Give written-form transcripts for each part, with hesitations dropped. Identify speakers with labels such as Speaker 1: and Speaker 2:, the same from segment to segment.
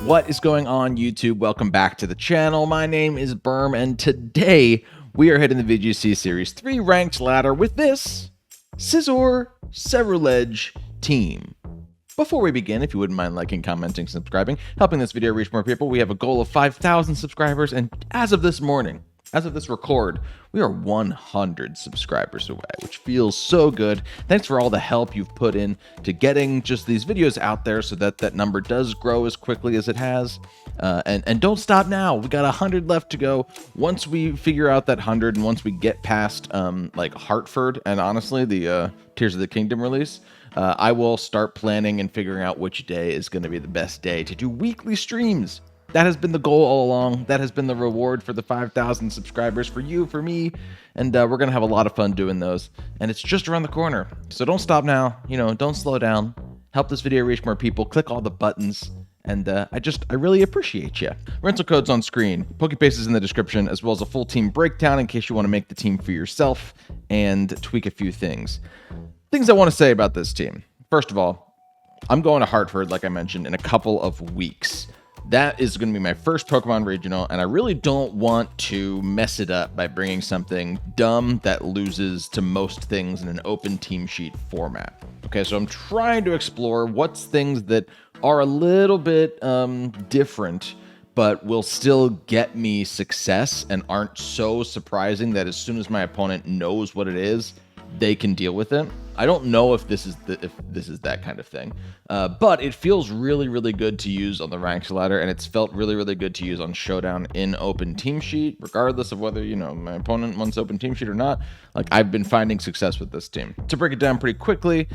Speaker 1: What is going on, YouTube? Welcome back to the channel. My name is Berm, and today we are hitting the VGC Series 3 ranked ladder with this Scizor Ceruledge team. Before we begin, if you wouldn't mind liking, commenting, subscribing, helping this video reach more people, we have a goal of 5,000 subscribers, and as of this morning, as of this record, we are 100 subscribers away, which feels so good. Thanks for all the help you've put in to getting just these videos out there so that that number does grow as quickly as it has. And don't stop now. We got 100 left to go. Once we figure out that 100 and once we get past like Hartford and honestly the Tears of the Kingdom release, I will start planning and figuring out which day is going to be the best day to do weekly streams. That has been the goal all along. That has been the reward for the 5,000 subscribers for you, for me, and we're going to have a lot of fun doing those. And it's just around the corner. So don't stop now. You know, don't slow down. Help this video reach more people. Click all the buttons. And I really appreciate you. Rental codes on screen, PokePaste is in the description, as well as a full team breakdown in case you want to make the team for yourself and tweak a few things. Things I want to say about this team. First of all, I'm going to Hartford, like I mentioned, in a couple of weeks. That is going to be my first Pokemon Regional, and I really don't want to mess it up by bringing something dumb that loses to most things in an open team sheet format. Okay, so I'm trying to explore what's things that are a little bit different, but will still get me success and aren't so surprising that as soon as my opponent knows what it is, they can deal with it. I don't know if this is that kind of thing, but it feels really, really good to use on the ranked ladder, and it's felt really, really good to use on Showdown in open team sheet, regardless of whether, you know, my opponent wants open team sheet or not. Like, I've been finding success with this team. To break it down pretty quickly,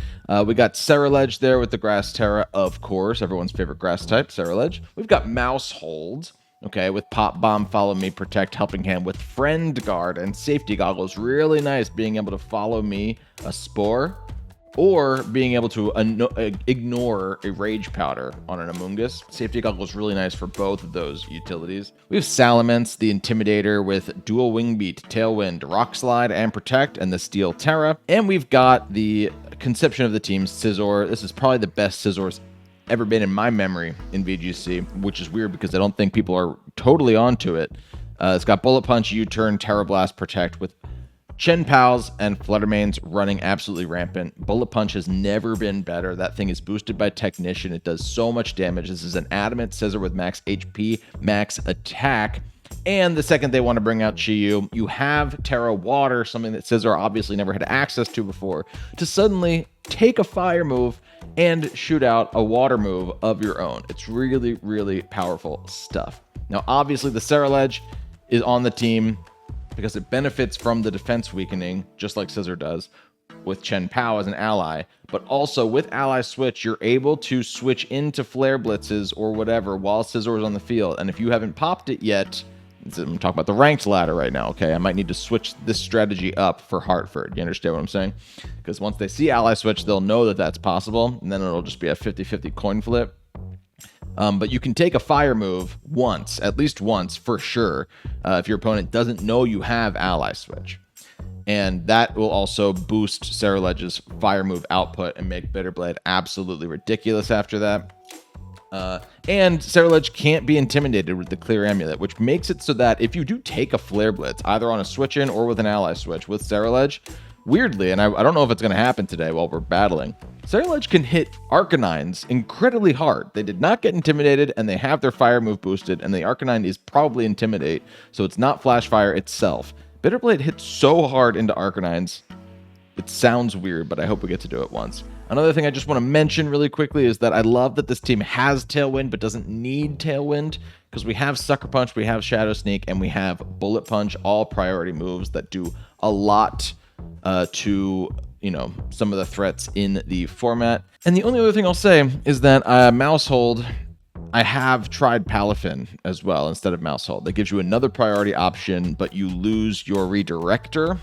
Speaker 1: we got Ceruledge there with the Grass Terra, of course, everyone's favorite grass type, Ceruledge. We've got Mousehold. Okay, with Pop Bomb, Follow Me, Protect, Helping Hand, with Friend Guard and Safety Goggles. Really nice being able to follow me a Spore or being able to ignore a Rage Powder on an Amoonguss. Safety Goggles really nice for both of those utilities. We have Salamence, the Intimidator, with Dual Wing Beat, Tailwind, Rock Slide, and Protect, and the Steel Terra. And we've got the conception of the team, Scizor. This is probably the best Scizor's ever been in my memory in VGC, which is weird because I don't think people are totally onto it. It's got Bullet Punch, U-Turn, Terra Blast, Protect, with Chien-Paos and Fluttermanes running absolutely rampant. Bullet Punch has never been better. That thing is boosted by Technician. It does so much damage. This is an adamant Scizor with max HP, max attack. And the second they want to bring out Chi-Yu, you have Terra Water, something that Scizor obviously never had access to before, to suddenly take a fire move and shoot out a water move of your own. It's really, really powerful stuff. Now, obviously, the Ceruledge is on the team because it benefits from the defense weakening, just like Scizor does, with Chien-Pao as an ally. But also, with Ally Switch, you're able to switch into Flare Blitzes or whatever while Scizor is on the field. And if you haven't popped it yet, I'm talking about the ranked ladder right now, okay? I might need to switch this strategy up for Hartford. You understand what I'm saying? Because once they see Ally Switch, they'll know that that's possible, and then it'll just be a 50-50 coin flip. But you can take a fire move once, at least once, for sure, if your opponent doesn't know you have Ally Switch. And that will also boost Ceruledge's fire move output and make Bitterblade absolutely ridiculous after that. And Ceruledge can't be intimidated with the Clear Amulet, which makes it so that if you do take a Flare Blitz, either on a switch-in or with an ally switch with Ceruledge, weirdly, and I don't know if it's going to happen today while we're battling, Ceruledge can hit Arcanines incredibly hard. They did not get intimidated, and they have their fire move boosted, and the Arcanine is probably Intimidate, so it's not Flash Fire itself. Bitterblade hits so hard into Arcanines, it sounds weird, but I hope we get to do it once. Another thing I just want to mention really quickly is that I love that this team has Tailwind but doesn't need Tailwind, because we have Sucker Punch, we have Shadow Sneak, and we have Bullet Punch, all priority moves that do a lot to, you know, some of the threats in the format. And the only other thing I'll say is that Mousehold, I have tried Palafin as well instead of Mousehold. That gives you another priority option, but you lose your Redirector.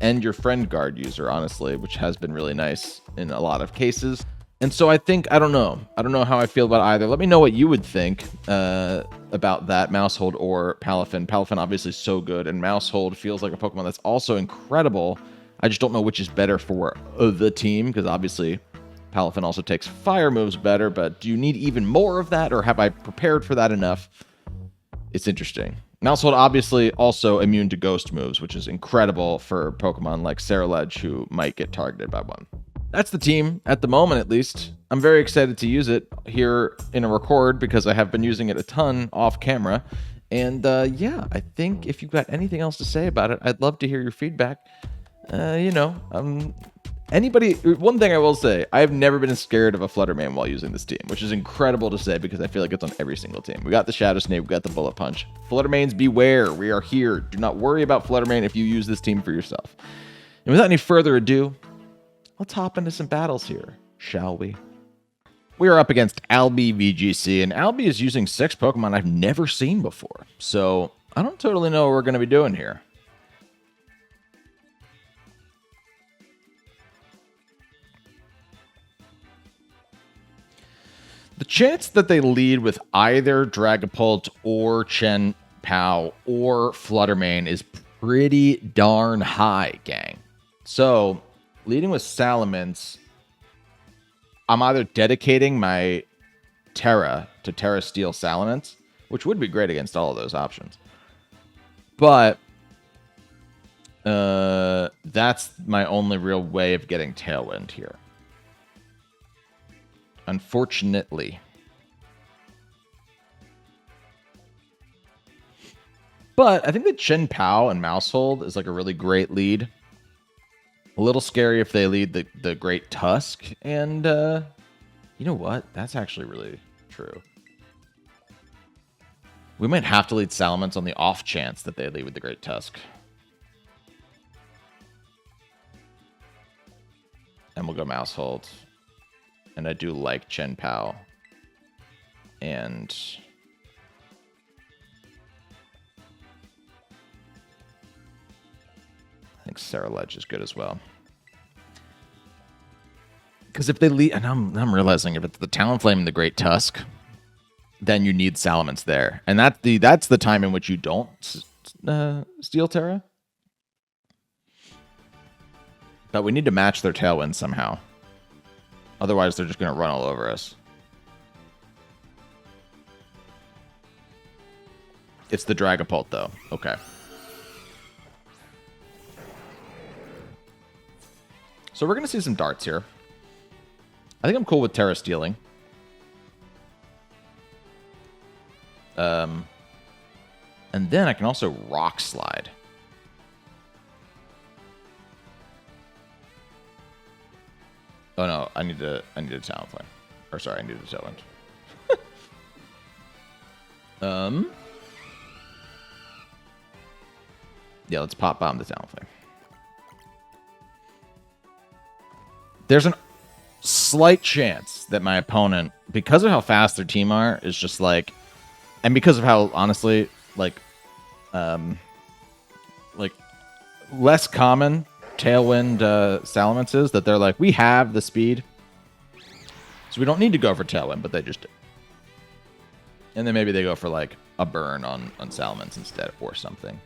Speaker 1: And your Friend Guard user, honestly, which has been really nice in a lot of cases. And so I think, I don't know how I feel about either. Let me know what you would think about that, Mousehold or Palafin. Palafin obviously so good, and Mousehold feels like a Pokemon that's also incredible. I just don't know which is better for the team, because obviously Palafin also takes fire moves better, but do you need even more of that, or have I prepared for that enough? It's interesting. Mousehold obviously also immune to ghost moves, which is incredible for Pokemon like Ceruledge, who might get targeted by one. That's the team, at the moment at least. I'm very excited to use it here in a record because I have been using it a ton off camera. And yeah, I think if you've got anything else to say about it, I'd love to hear your feedback. Anybody, one thing I will say, I've never been scared of a Fluttermane while using this team, which is incredible to say because I feel like it's on every single team. We got the Shadow Sneak, we got the Bullet Punch. Fluttermanes, beware. We are here. Do not worry about Fluttermane if you use this team for yourself. And without any further ado, let's hop into some battles here, shall we? We are up against Albi VGC, and Albi is using 6 Pokemon I've never seen before. So I don't totally know what we're going to be doing here. The chance that they lead with either Dragapult or Chen Pao or Fluttermane is pretty darn high, gang. So, leading with Salamence, I'm either dedicating my Terra to Terra Steel Salamence, which would be great against all of those options. But that's my only real way of getting Tailwind here. Unfortunately. But I think that Chen Pao and Mousehold is like a really great lead. A little scary if they lead the Great Tusk. And you know what? That's actually really true. We might have to lead Salamence on the off chance that they lead with the Great Tusk. And we'll go Mousehold. And I do like Chen Pao. And I think Ceruledge is good as well. Because if they lead, and I'm realizing if it's the Talonflame and the Great Tusk, then you need Salamence there. And that's the time in which you don't steal Terra. But we need to match their Tailwind somehow. Otherwise, they're just going to run all over us. It's the Dragapult, though. Okay. So we're going to see some darts here. I think I'm cool with Terra Stealing. And then I can also Rock Slide. Oh no, I need a Talonflame. Or sorry, I need a Tailwind. Yeah, let's pop bomb the Talonflame. There's a slight chance that my opponent, because of how fast their team are, is just like, and because of how honestly, like less common Tailwind Salamence is, that they're like, we have the speed, so we don't need to go for Tailwind, but they just do. And then maybe they go for like a burn on Salamence instead or something.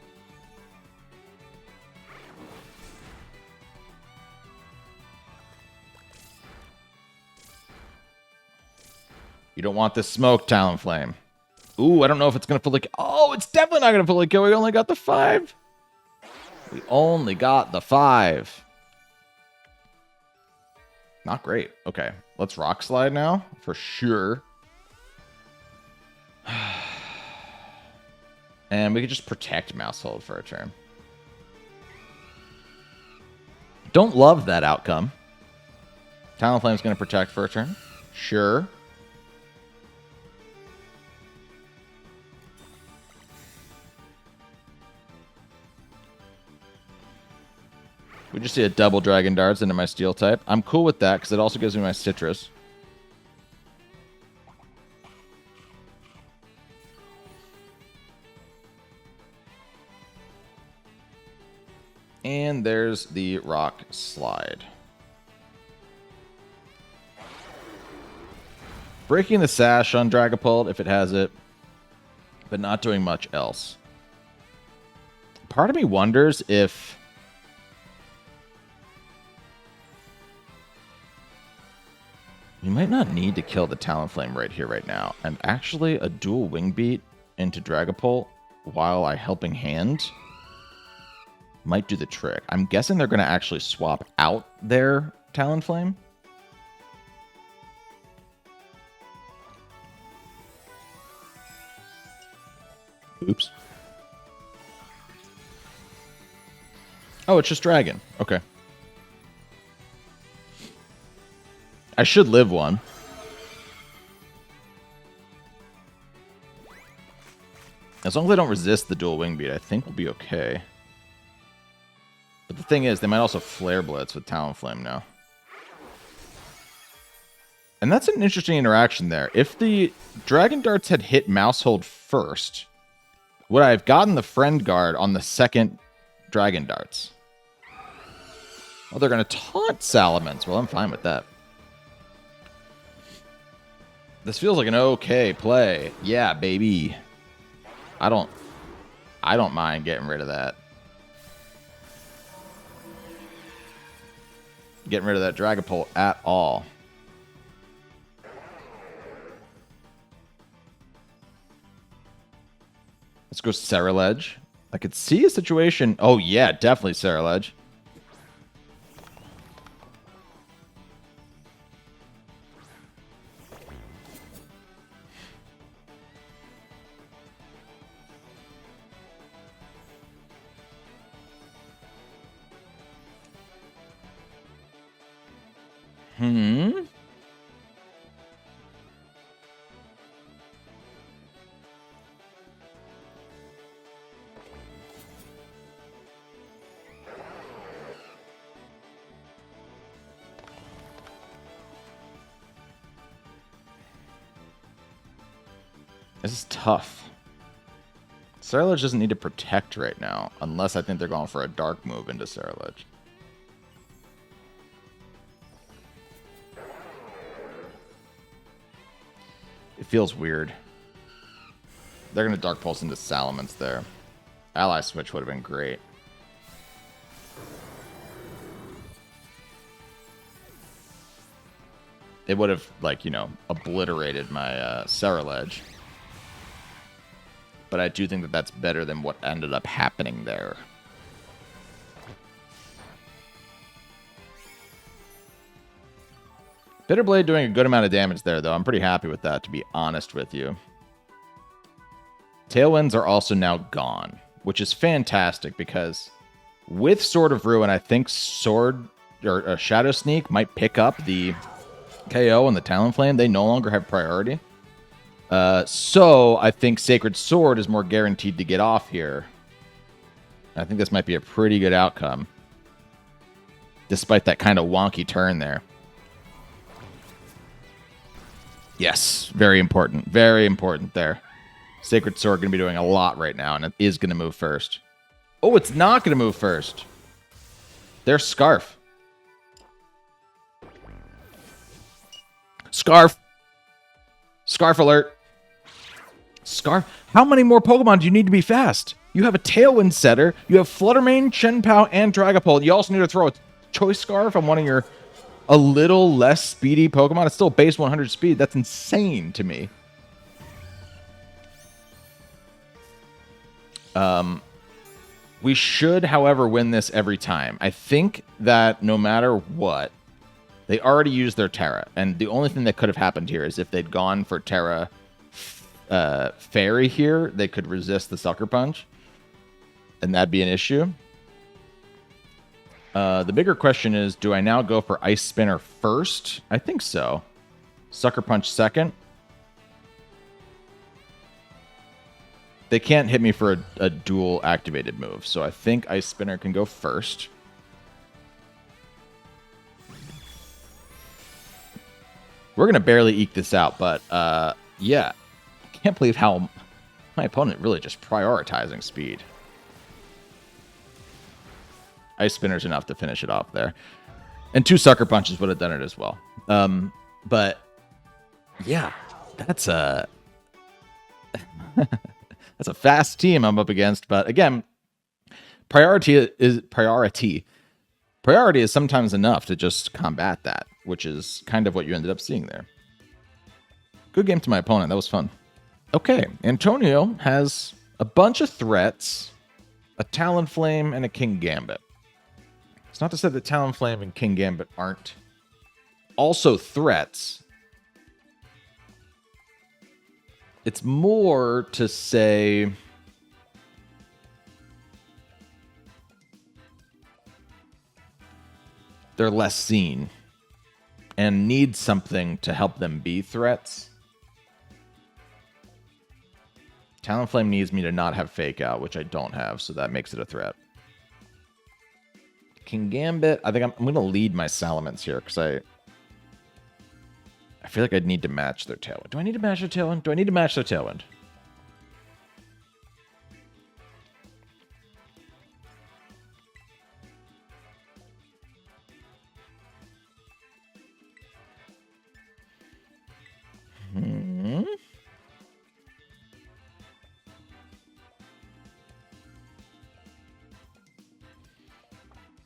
Speaker 1: You don't want this smoke, Talonflame. Ooh, I don't know if it's going to fully kill. Oh, it's definitely not going to fully kill. We only got the 5. We only got the 5. Not great. Okay, let's Rock Slide now, for sure. And we could just protect Mousehold for a turn. Don't love that outcome. Talonflame's going to protect for a turn. Sure. We just see a double Dragon Darts into my Steel type. I'm cool with that because it also gives me my Citrus. And there's the Rock Slide. Breaking the Sash on Dragapult if it has it, but not doing much else. Part of me wonders if You might not need to kill the Talonflame right here, right now. And actually, a dual Wing Beat into Dragapult while I Helping Hand might do the trick. I'm guessing they're going to actually swap out their Talonflame. Oops. Oh, it's just Dragon. Okay. I should live one. As long as they don't resist the dual Wing Beat, I think we'll be okay. But the thing is, they might also Flare Blitz with Talonflame now. And that's an interesting interaction there. If the Dragon Darts had hit Mousehold first, would I have gotten the Friend Guard on the second Dragon Darts? Oh, they're going to taunt Salamence. Well, I'm fine with that. This feels like an okay play. Yeah, baby. I don't mind getting rid of that. Getting rid of that Dragapult at all. Let's go Ceruledge. I could see a situation. Oh, yeah, definitely Ceruledge. This is tough. Ceruledge doesn't need to protect right now, unless I think they're going for a dark move into Ceruledge. It feels weird. They're going to Dark Pulse into Salamence there. Ally Switch would have been great. It would have, like, you know, obliterated my Ceruledge. But I do think that that's better than what ended up happening there. Bitterblade doing a good amount of damage there, though. I'm pretty happy with that, to be honest with you. Tailwinds are also now gone, which is fantastic because with Sword of Ruin, I think Shadow Sneak might pick up the KO and the Talonflame. They no longer have priority. So I think Sacred Sword is more guaranteed to get off here. I think this might be a pretty good outcome, despite that kind of wonky turn there. Yes, very important. Very important there. Sacred Sword going to be doing a lot right now, and it is going to move first. Oh, it's not going to move first. There's Scarf. Scarf. Scarf alert. Scarf. How many more Pokemon do you need to be fast? You have a Tailwind setter. You have Fluttermane, Chien-Pao, and Dragapult. You also need to throw a Choice Scarf on one of your a little less speedy Pokemon. It's still base 100 speed. That's insane to me. We should, however, win this every time. I think that no matter what, they already used their Terra. And the only thing that could have happened here is if they'd gone for Terra Fairy here, they could resist the Sucker Punch. And that'd be an issue. The bigger question is, do I now go for Ice Spinner first? I think so. Sucker Punch second. They can't hit me for a dual activated move, so I think Ice Spinner can go first. We're going to barely eke this out, but yeah. I can't believe how my opponent really just prioritizing speed. Ice Spinner's enough to finish it off there. And 2 Sucker Punches would have done it as well. But yeah, that's a that's a fast team I'm up against. But again, priority. Priority is sometimes enough to just combat that, which is kind of what you ended up seeing there. Good game to my opponent. That was fun. Okay, Antonio has a bunch of threats, a Talonflame, and a King Gambit. It's not to say that Talonflame and King Gambit aren't also threats. It's more to say they're less seen and need something to help them be threats. Talonflame needs me to not have Fake Out, which I don't have, so that makes it a threat. King Gambit, I think I'm going to lead my Salamence here, because I feel like I'd need to match their Tailwind. Do I need to match their Tailwind? Do I need to match their Tailwind?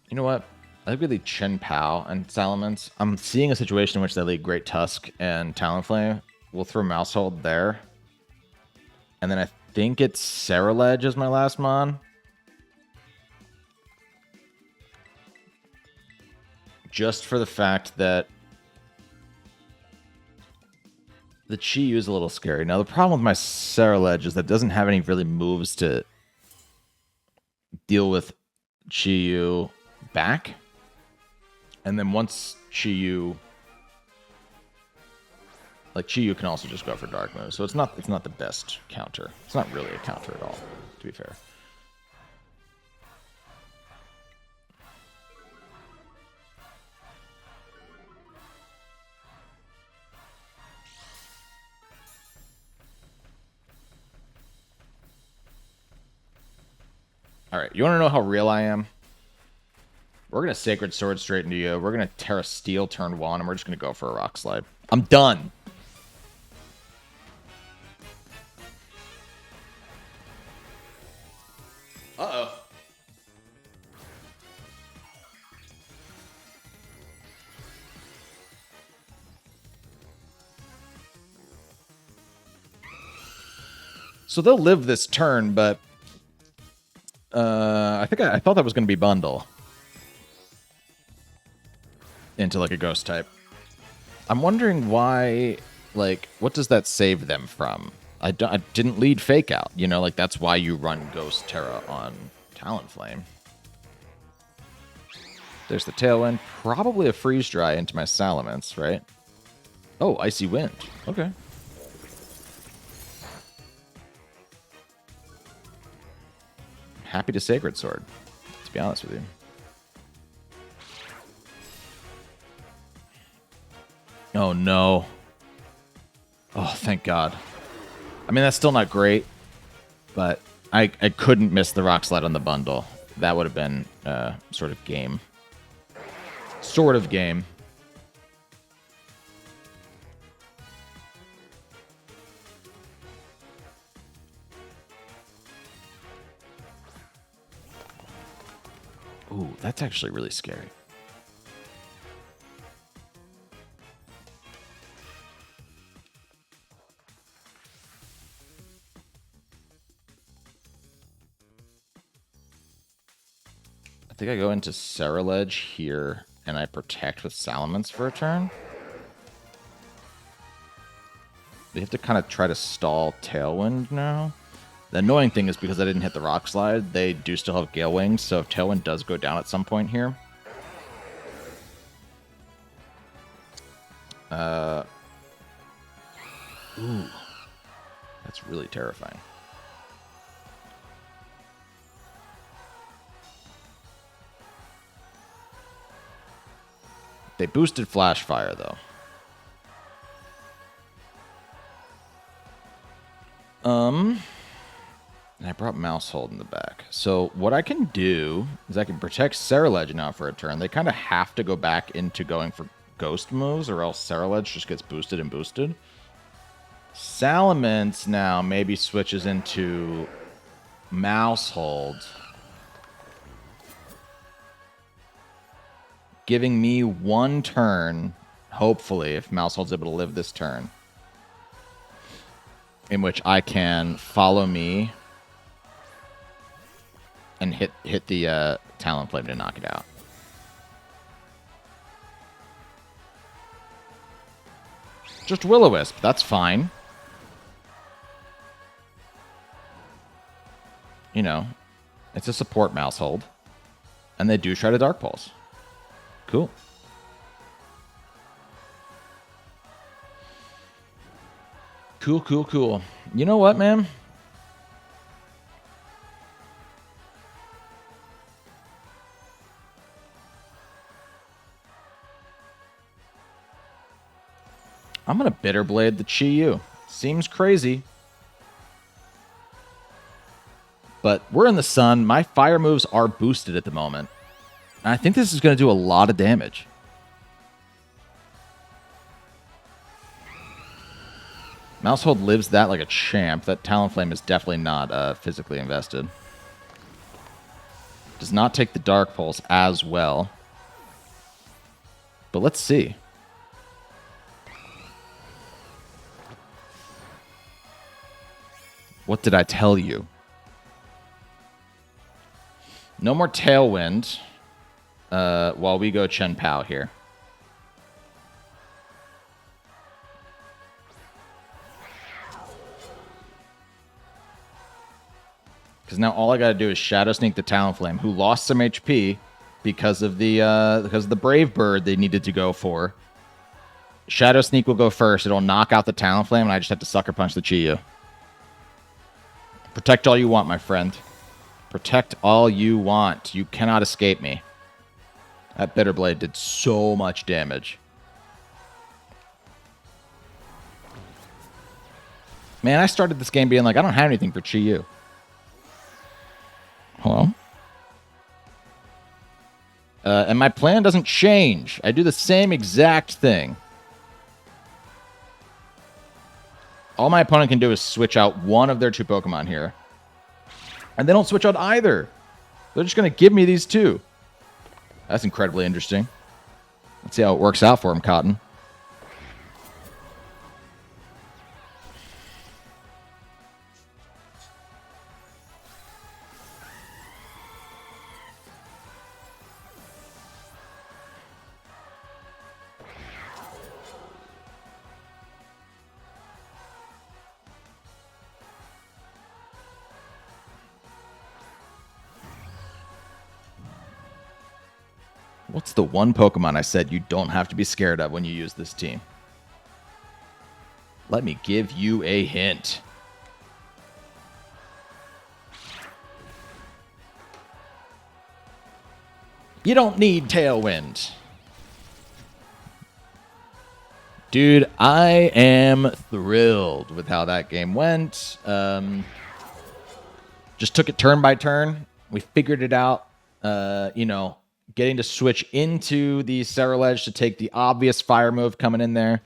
Speaker 1: You know what? I think we lead Chen Pao and Salamence. I'm seeing a situation in which they lead Great Tusk and Talonflame. We'll throw Mousehold there. And then I think it's Ceruledge as my last mon. Just for the fact that the Chi-Yu is a little scary. Now, the problem with my Ceruledge is that it doesn't have any really moves to deal with Chi-Yu back. And then once Chi-Yu... Like, Chi-Yu can also just go for dark moves. So it's not the best counter. It's not really a counter at all, to be fair. Alright, you want to know how real I am? We're going to Sacred Sword straight into you. We're going to Terra Steel turn 1, and we're just going to go for a Rock Slide. I'm done! Uh-oh. So they'll live this turn, but... I thought that was going to be Bundle. Into, like, a Ghost type. I'm wondering why, like, what does that save them from? I didn't lead Fake Out, you know? Like, that's why you run Ghost Terra on Talonflame. There's the Tailwind. Probably a Freeze Dry into my Salamence, right? Oh, Icy Wind. Okay. Happy to Sacred Sword, to be honest with you. Oh, no. Oh, thank God. I mean, that's still not great, but I couldn't miss the Rock Slide on the bundle. That would have been sort of game. Sort of game. Ooh, that's actually really scary. I think I go into Ceruledge here, and I protect with Salamence for a turn. They have to kind of try to stall Tailwind now. The annoying thing is because I didn't hit the Rock Slide, they do still have Gale Wings, so if Tailwind does go down at some point here... Ooh. That's really terrifying. They boosted Flash Fire, though. And I brought Mousehold in the back. So what I can do is I can protect Ceruledge now for a turn. They kind of have to go back into going for Ghost moves, or else Ceruledge just gets boosted and boosted. Salamence now maybe switches into Mousehold. giving me one turn, hopefully, if Mousehold's able to live this turn, in which I can follow me and hit the Talonflame to knock it out. Just Will-O-Wisp, that's fine. You know, it's a support Mousehold. And they do try to Dark Pulse. Cool. Cool. You know what, man? I'm going to Bitter Blade the Chi-Yu. Seems crazy. But we're in the sun. My fire moves are boosted at the moment. And I think this is going to do a lot of damage. Mousehold lives that like a champ. That Talonflame is definitely not physically invested. Does not take the Dark Pulse as well. But let's see. What did I tell you? No more Tailwind while we go Chen Pao here. Because now all I got to do is Shadow Sneak the Talonflame, who lost some HP because of the Brave Bird they needed to go for. Shadow Sneak will go first. It'll knock out the Talonflame, and I just have to Sucker Punch the Chi-Yu. Protect all you want, my friend. Protect all you want. You cannot escape me. That Bitter Blade did so much damage. Man, I started this game being like, I don't have anything for Chi-Yu. Hello? And my plan doesn't change. I do the same exact thing. All my opponent can do is switch out one of their two Pokemon here. And they don't switch out either. They're just going to give me these two. That's incredibly interesting. Let's see how it works out for him, Cotton. What's the one Pokemon I said you don't have to be scared of when you use this team? Let me give you a hint. You don't need Tailwind. Dude, I am thrilled with how that game went. Just took it turn by turn. We figured it out. You know, getting to switch into the Ceruledge to take the obvious fire move coming in there.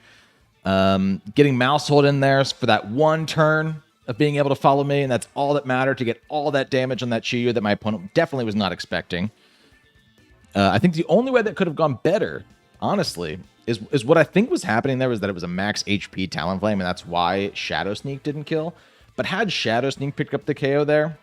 Speaker 1: Getting Mousehold in there for that one turn of being able to follow me, and that's all that mattered to get all that damage on that Chi-Yu that my opponent definitely was not expecting. I think the only way that could have gone better, honestly, is what I think was happening there was that it was a max HP Talonflame, and that's why Shadow Sneak didn't kill. But had Shadow Sneak picked up the KO there,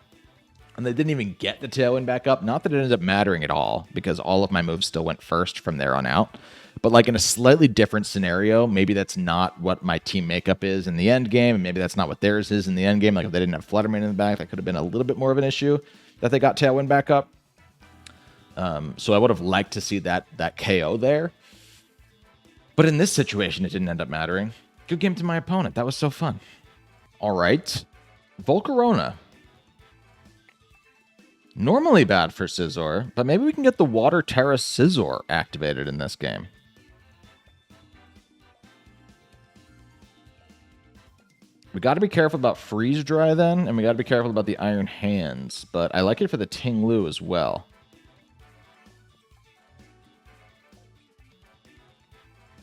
Speaker 1: and they didn't even get the Tailwind back up. Not that it ended up mattering at all, because all of my moves still went first from there on out. But like in a slightly different scenario, maybe that's not what my team makeup is in the end game, and maybe that's not what theirs is in the end game. Like if they didn't have Fluttermane in the back, that could have been a little bit more of an issue that they got Tailwind back up. So I would have liked to see that KO there. But in this situation, it didn't end up mattering. Good game to my opponent. That was so fun. All right. Volcarona. Normally bad for Scizor, but maybe we can get the Water Terra Scizor activated in this game. We got to be careful about Freeze Dry then, and we got to be careful about the Iron Hands, but I like it for the Ting Lu as well.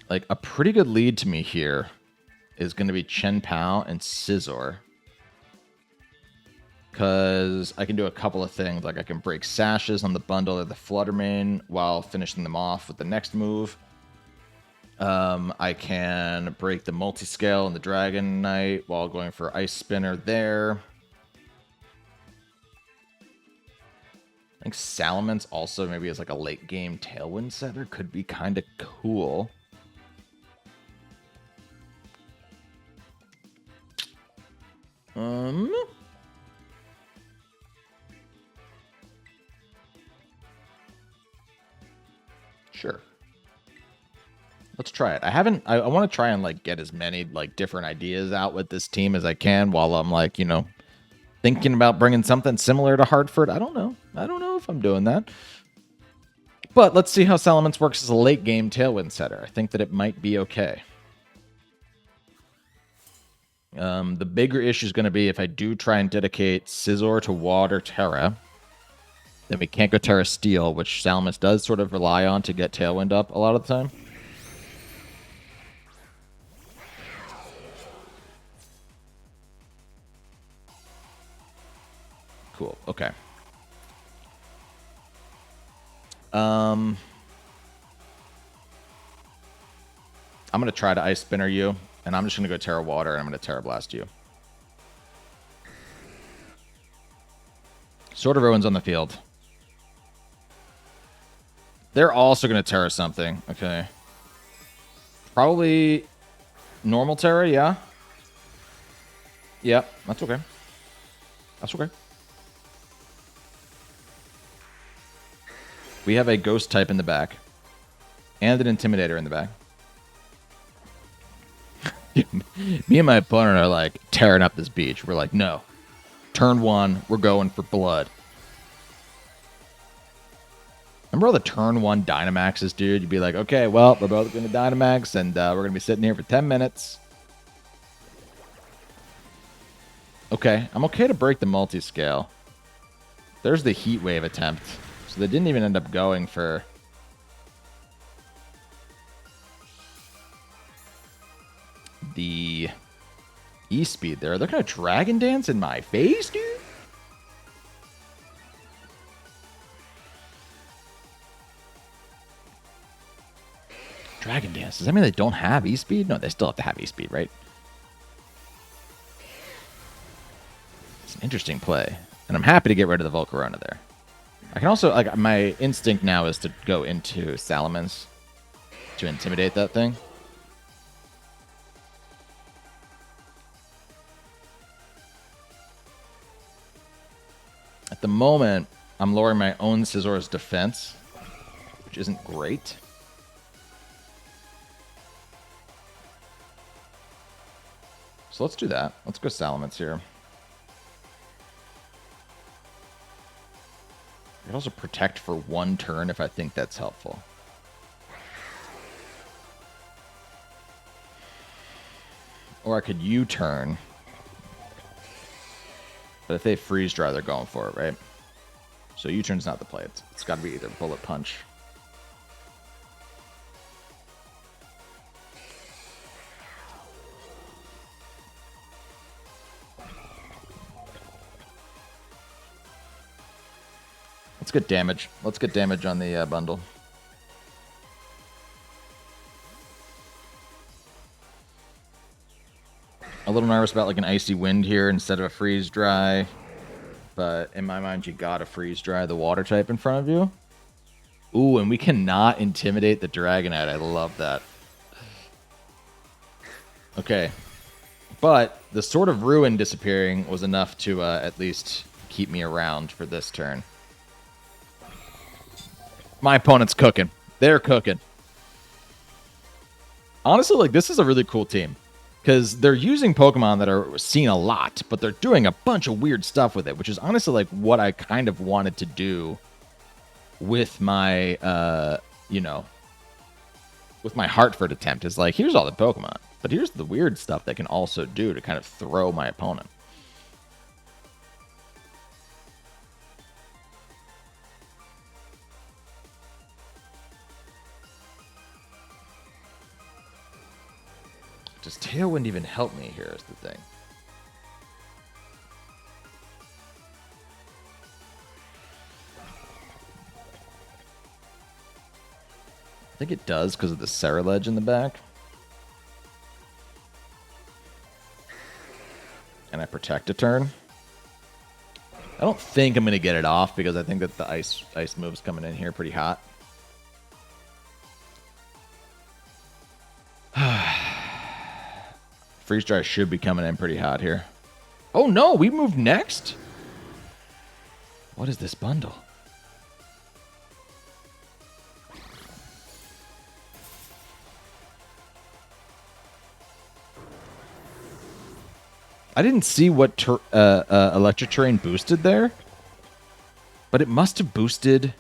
Speaker 1: Like, a pretty good lead to me here is going to be Chen Pao and Scizor. because I can do a couple of things. Like I can break sashes on the bundle or the Fluttermane while finishing them off with the next move. I can break the multi-scale and the Dragon Knight while going for Ice Spinner there. I think Salamence also maybe is like a late game Tailwind setter. Could be kind of cool. Sure. Let's try it. I want to try and like get as many like different ideas out with this team as I can while I'm like, you know, thinking about bringing something similar to Hartford. I don't know if I'm doing that. But let's see how Salamence works as a late game Tailwind setter. I think that it might be okay. The bigger issue is going to be if I do try and dedicate Scizor to Water Terra, then we can't go Terra Steel, which Salamence does sort of rely on to get Tailwind up a lot of the time. Cool. Okay. I'm going to try to Ice Spinner you, and I'm just going to go Terra Water, and I'm going to Terra Blast you. Sword of Ruin's on the field. They're also going to Terra something. Okay. Probably normal Terra, yeah? Yeah, that's okay. That's okay. We have a Ghost type in the back. And an Intimidator in the back. Me and my opponent are like tearing up this beach. We're like, no. Turn 1, we're going for blood. Remember all the turn 1 Dynamaxes, dude? You'd be like, okay, well, we're both going to Dynamax, and we're going to be sitting here for 10 minutes. Okay, I'm okay to break the multi-scale. There's the Heat Wave attempt. So they didn't even end up going for... the E-Speed there. They're going to Dragon Dance in my face, dude? Dragon Dance. Does that mean they don't have E-Speed? No, they still have to have E-Speed, right? It's an interesting play. And I'm happy to get rid of the Volcarona there. I can also, like, my instinct now is to go into Salamence to intimidate that thing. At the moment, I'm lowering my own Scizor's defense, which isn't great. So let's do that. Let's go Salamence here. I can also protect for 1 turn if I think that's helpful. Or I could U-turn. But if they freeze dry, they're going for it, right? So U-turn's not the play. It's got to be either Bullet Punch. Let's get damage. Let's get damage on the bundle. A little nervous about like an Icy Wind here instead of a Freeze Dry. But in my mind, you gotta Freeze Dry the Water type in front of you. Ooh, and we cannot intimidate the Dragonite. I love that. Okay. But the Sword of Ruin disappearing was enough to at least keep me around for this turn. My opponent's cooking. They're cooking. Honestly, like, this is a really cool team. Because they're using Pokemon that are seen a lot, but they're doing a bunch of weird stuff with it, which is honestly, like, what I kind of wanted to do with my, you know, with my Hartford attempt. Is like, here's all the Pokemon, but here's the weird stuff they can also do to kind of throw my opponent. Does Tailwind even help me here is the thing. think it does because of the Ceruledge in the back. And I protect a turn. I don't think I'm going to get it off because I think that the ice move's coming in here pretty hot. Freeze Dry should be coming in pretty hot here. Oh no, we moved next? What is this bundle? I didn't see what Electric Terrain boosted there, but it must have boosted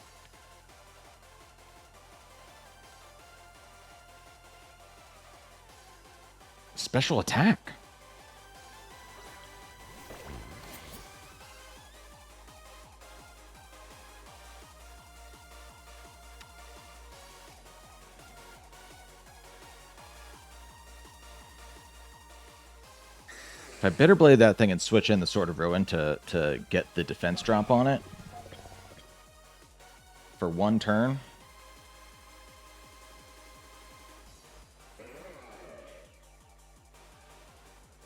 Speaker 1: special attack. If I Bitter Blade that thing and switch in the Sword of Ruin to get the defense drop on it for one turn.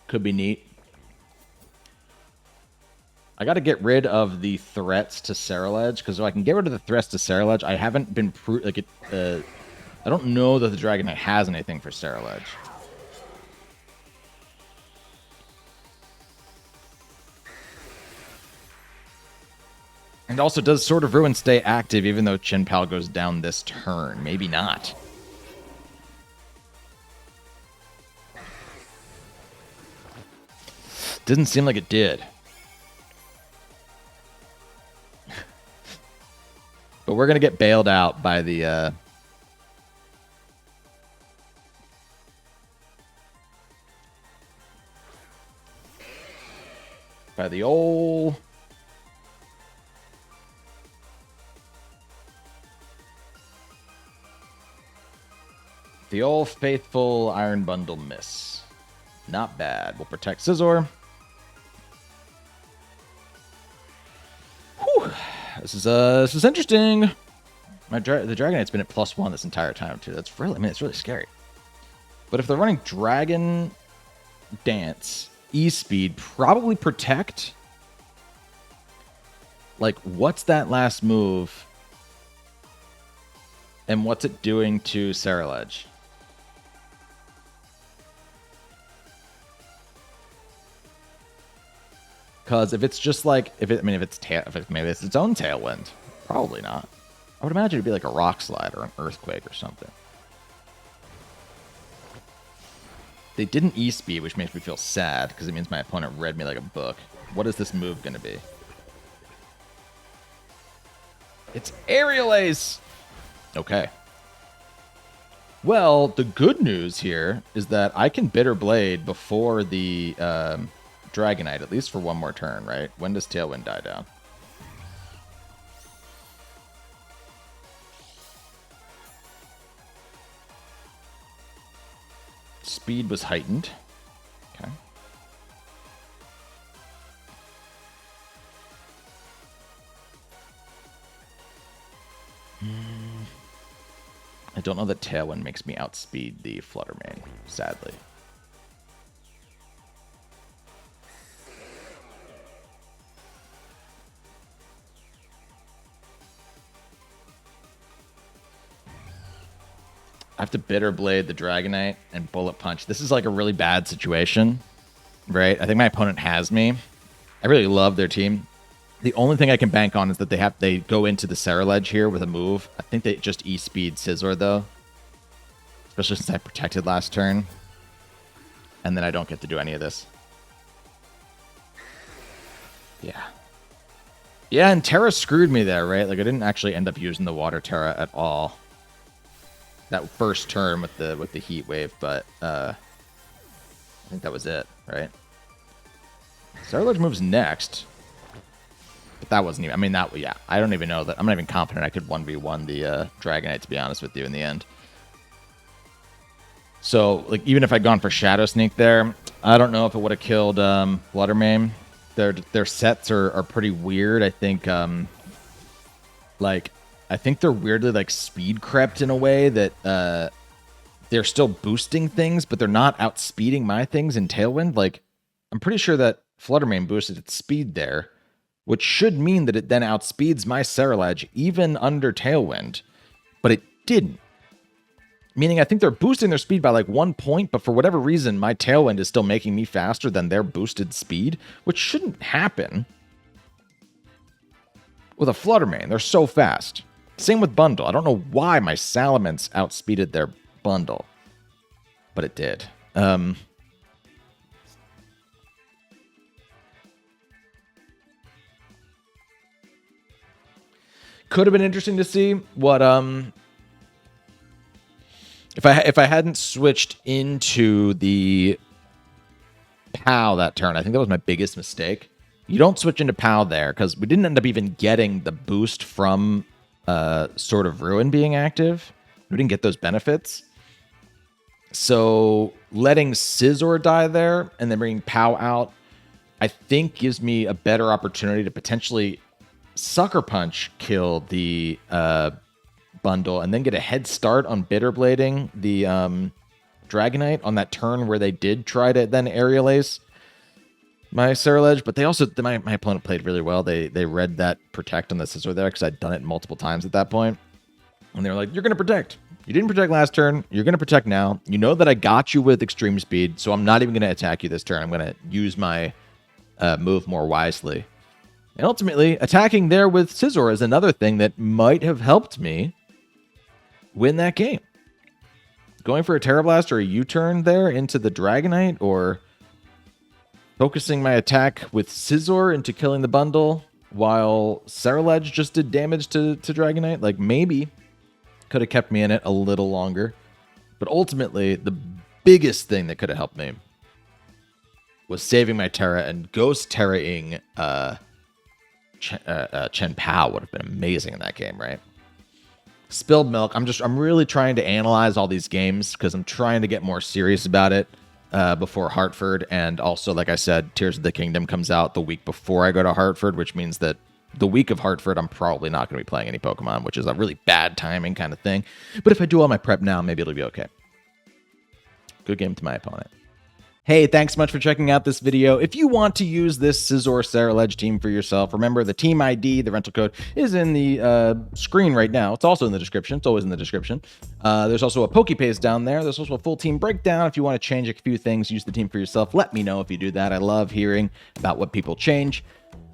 Speaker 1: Could be neat. I got to get rid of the threats to Ceruledge, because if I can get rid of the threats to Ceruledge, I haven't been I don't know that the Dragon Knight has anything for Ceruledge. And also, does Sword of Ruin stay active even though Chin Pal goes down this turn? Maybe not. Didn't seem like it did. But we're going to get bailed out by the... by the old... the old faithful Iron Bundle miss. Not bad. We'll protect Scizor. Whew. This is interesting. The Dragon Knight's been at +1 this entire time too. That's really, it's really scary. But if they're running Dragon Dance, E-Speed, probably Protect. Like, what's that last move? And what's it doing to Ceruledge? Because if it's just like, maybe it's its own Tailwind, probably not. I would imagine it'd be like a Rock Slide or an Earthquake or something. They didn't E-Speed, which makes me feel sad because it means my opponent read me like a book. What is this move going to be? It's Aerial Ace! Okay. Well, the good news here is that I can Bitter Blade before the Dragonite, at least for one more turn, right? When does Tailwind die down? Speed was heightened. Okay. I don't know that Tailwind makes me outspeed the Fluttermane, sadly. I have to Bitter Blade the Dragonite and Bullet Punch. This is like a really bad situation, right? I think my opponent has me. I really love their team. The only thing I can bank on is that they go into the Ceruledge here with a move. I think they just E-Speed Scizor, though. Especially since I protected last turn. And then I don't get to do any of this. Yeah. Yeah, and Terra screwed me there, right? Like, I didn't actually end up using the Water Terra at all. That first turn with the Heat Wave, but I think that was it, right? Ceruledge moves next. But that wasn't even... I mean, that... Yeah, I don't even know that... I'm not even confident I could 1v1 the Dragonite, to be honest with you, in the end. So, like, even if I'd gone for Shadow Sneak there, I don't know if it would have killed Fluttermane. Their sets are pretty weird. I think, like... I think they're weirdly like speed crept in a way that they're still boosting things, but they're not outspeeding my things in Tailwind. Like, I'm pretty sure that Fluttermane boosted its speed there, which should mean that it then outspeeds my Ceruledge even under Tailwind, but it didn't. Meaning I think they're boosting their speed by like 1 point, but for whatever reason, my Tailwind is still making me faster than their boosted speed, which shouldn't happen with a Fluttermane. They're so fast. Same with Bundle. I don't know why my Salamence outspeeded their Bundle, but it did. Could have been interesting to see what if I hadn't switched into the POW that turn. I think that was my biggest mistake. You don't switch into POW there because we didn't end up even getting the boost from Sword of Ruin being active. We didn't get those benefits. So letting Scizor die there and then bringing POW out, I think gives me a better opportunity to potentially Sucker Punch kill the Bundle and then get a head start on Bitterblading the Dragonite on that turn where they did try to then Aerial Ace my Ceruledge, but they also, my opponent played really well. They read that Protect on the Scizor there because I'd done it multiple times at that point. And they were like, you're going to Protect. You didn't Protect last turn. You're going to Protect now. You know that I got you with Extreme Speed, so I'm not even going to attack you this turn. I'm going to use my move more wisely. And ultimately, attacking there with Scizor is another thing that might have helped me win that game. Going for a Terra Blast or a U-turn there into the Dragonite, or focusing my attack with Scizor into killing the Bundle while Ceruledge just did damage to Dragonite. Like, maybe could have kept me in it a little longer. But ultimately, the biggest thing that could have helped me was saving my Terra, and Ghost Terra-ing Chen Pao would have been amazing in that game, right? Spilled Milk. I'm really trying to analyze all these games because I'm trying to get more serious about it before Hartford. And also, like I said, Tears of the Kingdom comes out the week before I go to Hartford, which means that the week of Hartford, I'm probably not going to be playing any Pokemon, which is a really bad timing kind of thing. But if I do all my prep now, maybe it'll be okay. Good game to my opponent. Hey, thanks so much for checking out this video. If you want to use this Scizor Ceruledge team for yourself, remember the team ID, the rental code, is in the screen right now. It's also in the description. It's always in the description. There's also a PokePaste down there. There's also a full team breakdown. If you want to change a few things, use the team for yourself, let me know if you do that. I love hearing about what people change.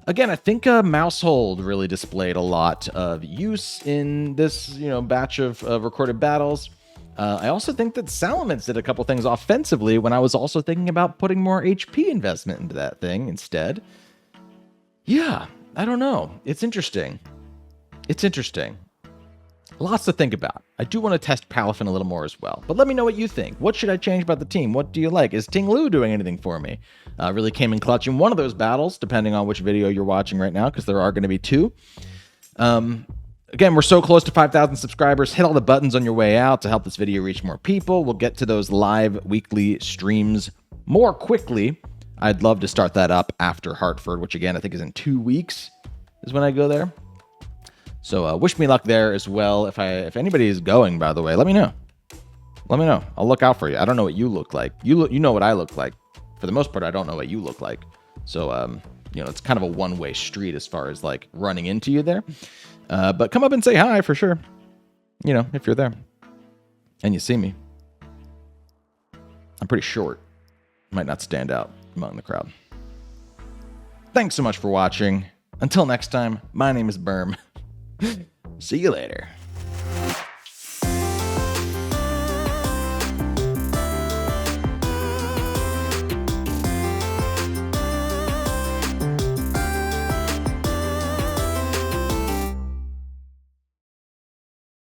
Speaker 1: Again, I think Mousehold really displayed a lot of use in this, batch of recorded battles. I also think that Salamence did a couple things offensively when I was also thinking about putting more HP investment into that thing instead. Yeah, I don't know. It's interesting. It's interesting. Lots to think about. I do want to test Palafin a little more as well. But let me know what you think. What should I change about the team? What do you like? Is Ting Lu doing anything for me? Really came in clutch in one of those battles, depending on which video you're watching right now, because there are going to be two. Again, we're so close to 5,000 subscribers. Hit all the buttons on your way out to help this video reach more people. We'll get to those live weekly streams more quickly. I'd love to start that up after Hartford, which again, I think is in 2 weeks is when I go there. So wish me luck there as well. If anybody is going, by the way, let me know. Let me know. I'll look out for you. I don't know what you look like. You know what I look like. For the most part, I don't know what you look like. So, it's kind of a one-way street as far as like running into you there. But come up and say hi for sure. If you're there and you see me. I'm pretty short. Might not stand out among the crowd. Thanks so much for watching. Until next time, my name is Berm. See you later.